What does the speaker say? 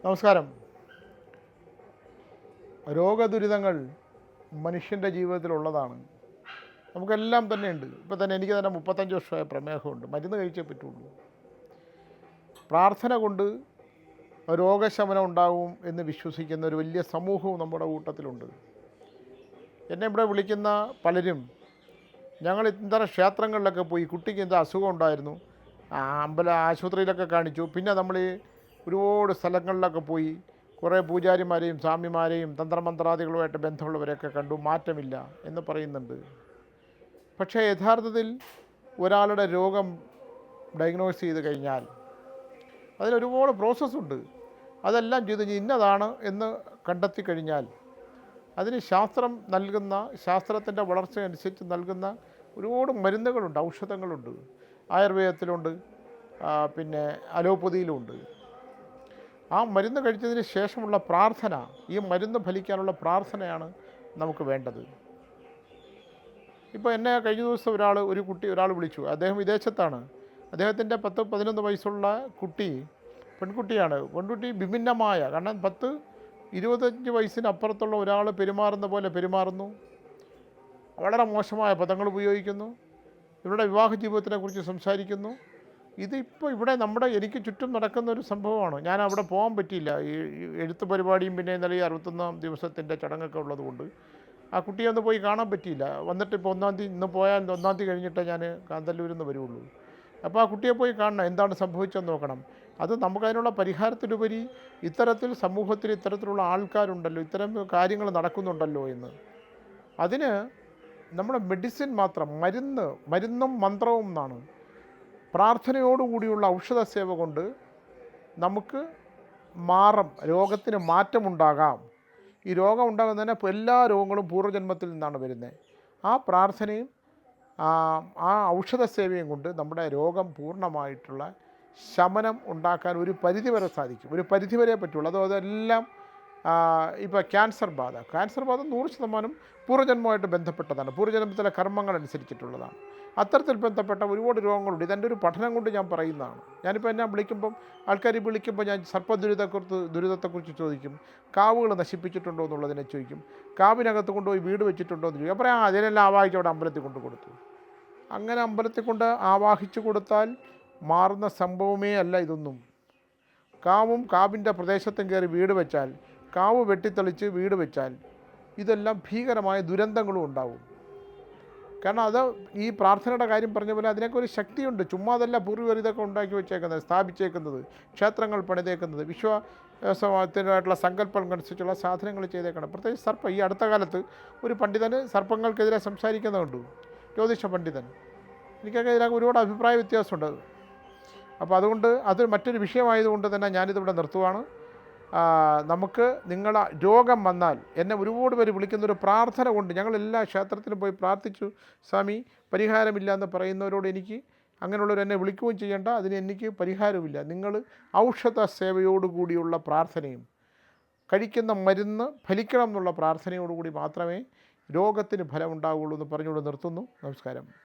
നമസ്കാരം. രോഗദുരിതങ്ങൾ മനുഷ്യൻ്റെ ജീവിതത്തിലുള്ളതാണ്. നമുക്കെല്ലാം തന്നെയുണ്ട്. ഇപ്പോൾ തന്നെ എനിക്ക് തന്നെ 35 വർഷമായ പ്രമേഹമുണ്ട്. മരുന്ന് കഴിച്ചേ പറ്റുള്ളൂ. പ്രാർത്ഥന കൊണ്ട് രോഗശമനം ഉണ്ടാവും എന്ന് വിശ്വസിക്കുന്ന ഒരു വലിയ സമൂഹവും നമ്മുടെ കൂട്ടത്തിലുണ്ട്. എന്നെ ഇവിടെ വിളിക്കുന്ന പലരും ഞങ്ങൾ ഇത്തരം ക്ഷേത്രങ്ങളിലൊക്കെ പോയി, കുട്ടിക്ക് എന്താ അസുഖം ഉണ്ടായിരുന്നു, ആശുപത്രിയിലൊക്കെ കാണിച്ചു, പിന്നെ നമ്മൾ ഒരുപാട് സ്ഥലങ്ങളിലൊക്കെ പോയി കുറേ പൂജാരിമാരെയും സ്വാമിമാരെയും തന്ത്രമന്ത്രാദികളുമായിട്ട് ബന്ധമുള്ളവരെയൊക്കെ കണ്ടു, മാറ്റമില്ല എന്ന് പറയുന്നുണ്ട്. പക്ഷേ യഥാർത്ഥത്തിൽ ഒരാളുടെ രോഗം ഡയഗ്നോസ് ചെയ്ത് കഴിഞ്ഞാൽ അതിലൊരുപാട് പ്രോസസ്സുണ്ട്. അതെല്ലാം ചെയ്ത് ഇന്നതാണ് എന്ന് കണ്ടെത്തി കഴിഞ്ഞാൽ അതിന് ശാസ്ത്രം നൽകുന്ന, ശാസ്ത്രത്തിൻ്റെ വളർച്ച അനുസരിച്ച് നൽകുന്ന ഒരുപാട് മരുന്നുകളുണ്ട്, ഔഷധങ്ങളുണ്ട്. ആയുർവേദത്തിലുണ്ട്, പിന്നെ അലോപ്പതിയിലുമുണ്ട്. ആ മരുന്ന് കഴിച്ചതിന് ശേഷമുള്ള പ്രാർത്ഥന, ഈ മരുന്ന് ഫലിക്കാനുള്ള പ്രാർത്ഥനയാണ് നമുക്ക് വേണ്ടത്. ഇപ്പോൾ എന്നെ കഴിഞ്ഞ ദിവസം ഒരാൾ വിളിച്ചു. അദ്ദേഹം വിദേശത്താണ്. അദ്ദേഹത്തിൻ്റെ 10-11 വയസ്സുള്ള കുട്ടി, പെൺകുട്ടിയാണ്. പെൺകുട്ടി വിഭിന്നമായ, കാരണം 10-25 വയസ്സിനപ്പുറത്തുള്ള ഒരാൾ പെരുമാറുന്ന പോലെ പെരുമാറുന്നു, വളരെ മോശമായ പദങ്ങൾ ഉപയോഗിക്കുന്നു, ഇവരുടെ വിവാഹ ജീവിതത്തിനെക്കുറിച്ച് സംസാരിക്കുന്നു. ഇതിപ്പോൾ ഇവിടെ എനിക്ക് ചുറ്റും നടക്കുന്ന ഒരു സംഭവമാണ്. ഞാൻ അവിടെ പോകാൻ പറ്റിയില്ല. ഈ എഴുത്ത് പരിപാടിയും പിന്നെ ഇന്നലെ 61 ദിവസത്തിൻ്റെ ചടങ്ങൊക്കെ ഉള്ളതുകൊണ്ട് ആ കുട്ടിയെ ഒന്ന് പോയി കാണാൻ പറ്റിയില്ല. വന്നിട്ട് ഇപ്പോൾ 1-ാം തീയതി, ഇന്ന് പോയാൽ 1-ാം തീയതി കഴിഞ്ഞിട്ടേ ഞാൻ കാന്തല്ലൂരിൽ നിന്ന് വരുള്ളൂ. അപ്പോൾ ആ കുട്ടിയെ പോയി കാണണം, എന്താണ് സംഭവിച്ചതെന്ന് നോക്കണം. അത് നമുക്കതിനുള്ള പരിഹാരത്തിലുപരി ഇത്തരത്തിൽ സമൂഹത്തിൽ ഇത്തരത്തിലുള്ള ആൾക്കാരുണ്ടല്ലോ, ഇത്തരം കാര്യങ്ങൾ നടക്കുന്നുണ്ടല്ലോ എന്ന്. അതിന് നമ്മുടെ മെഡിസിൻ മാത്രം, മരുന്നും മന്ത്രവും എന്നാണ്. പ്രാർത്ഥനയോടുകൂടിയുള്ള ഔഷധ സേവ കൊണ്ട് നമുക്ക് രോഗത്തിന് മാറ്റമുണ്ടാകാം. ഈ രോഗം ഉണ്ടാകുന്നതിന് എല്ലാ രോഗങ്ങളും പൂർവ്വജന്മത്തിൽ നിന്നാണ് വരുന്നത്. ആ പ്രാർത്ഥനയും ആ ഔഷധ സേവയും കൊണ്ട് നമ്മുടെ രോഗം പൂർണ്ണമായിട്ടുള്ള ശമനം ഉണ്ടാക്കാൻ ഒരു പരിധിവരെ സാധിക്കും. ഒരു പരിധിവരെ പറ്റുള്ളൂ. അതെല്ലാം ഇപ്പോൾ ക്യാൻസർ ബാധ 100% പൂർവ്വജന്മമായിട്ട് ബന്ധപ്പെട്ടതാണ്. പൂർവ്വജന്മത്തിലെ കർമ്മങ്ങൾ അനുസരിച്ചിട്ടുള്ളതാണ്. അത്തരത്തിൽ ബന്ധപ്പെട്ട ഒരുപാട് രോഗങ്ങളുണ്ട്. ഇതെൻ്റെ ഒരു പഠനം കൊണ്ട് ഞാൻ പറയുന്നതാണ്. ഞാനിപ്പോൾ എന്നെ ആൾക്കാർ വിളിക്കുമ്പോൾ ഞാൻ ദുരിതത്തെക്കുറിച്ച് ചോദിക്കും. കാവുകൾ നശിപ്പിച്ചിട്ടുണ്ടോ എന്നുള്ളതിനെ ചോദിക്കും. കാവിനകത്ത് കൊണ്ടുപോയി വീട് വെച്ചിട്ടുണ്ടോ എന്ന് ചോദിക്കും. അപ്പോൾ അതിനെല്ലാം ആവാഹിച്ച് അവിടെ അമ്പലത്തിൽ കൊണ്ട് കൊടുത്തു. അങ്ങനെ അമ്പലത്തിൽ കൊണ്ട് ആവാഹിച്ചു കൊടുത്താൽ മാറുന്ന സംഭവമേ അല്ല ഇതൊന്നും. കാവിൻ്റെ പ്രദേശത്തും കയറി വീട് വെച്ചാൽ, കാവ് വെട്ടിത്തെളിച്ച് വീട് വെച്ചാൽ ഇതെല്ലാം ഭീകരമായ ദുരന്തങ്ങളും ഉണ്ടാവും. കാരണം അത് ഈ പ്രാർത്ഥനയുടെ കാര്യം പറഞ്ഞ പോലെ അതിനൊക്കെ ഒരു ശക്തിയുണ്ട്. ചുമ്മാതല്ല പൂർവ്വർ ഇതൊക്കെ ഉണ്ടാക്കി വെച്ചേക്കുന്നത്, സ്ഥാപിച്ചേക്കുന്നത്, ക്ഷേത്രങ്ങൾ പണിതേക്കുന്നത്, വിശ്വാസത്തിനായിട്ടുള്ള സങ്കല്പങ്ങൾ അനുസരിച്ചുള്ള സാധനങ്ങൾ ചെയ്തേക്കണം. പ്രത്യേകിച്ച് സർപ്പം. ഈ അടുത്ത കാലത്ത് ഒരു പണ്ഡിതന് സർപ്പങ്ങൾക്കെതിരെ സംസാരിക്കുന്നുണ്ട്, ജ്യോതിഷ പണ്ഡിതൻ. എനിക്കൊക്കെ ഇതിനൊക്കെ ഒരുപാട് അഭിപ്രായ വ്യത്യാസമുണ്ട്. അപ്പോൾ അതുകൊണ്ട് അത് മറ്റൊരു വിഷയമായതുകൊണ്ട് തന്നെ ഞാനിതിവിടെ നിർത്തുവാണ്. നമുക്ക് രോഗം വന്നാൽ എന്നെ ഒരുപാട് പേര് വിളിക്കുന്നൊരു പ്രാർത്ഥന കൊണ്ട്, ഞങ്ങളെല്ലാ ക്ഷേത്രത്തിലും പോയി പ്രാർത്ഥിച്ചു, സ്വാമി പരിഹാരമില്ല എന്ന് പറയുന്നവരോട് എനിക്ക് അങ്ങനെയുള്ളവർ എന്നെ വിളിക്കുകയും ചെയ്യേണ്ട, അതിന് എനിക്ക് പരിഹാരമില്ല. നിങ്ങൾ ഔഷധ സേവയോടുകൂടിയുള്ള പ്രാർത്ഥനയും കഴിക്കുന്ന മരുന്ന് ഫലിക്കണം എന്നുള്ള പ്രാർത്ഥനയോടുകൂടി മാത്രമേ രോഗത്തിന് ഫലമുണ്ടാവുകയുള്ളൂ എന്ന് പറഞ്ഞുകൊണ്ട് നിർത്തുന്നു. നമസ്കാരം.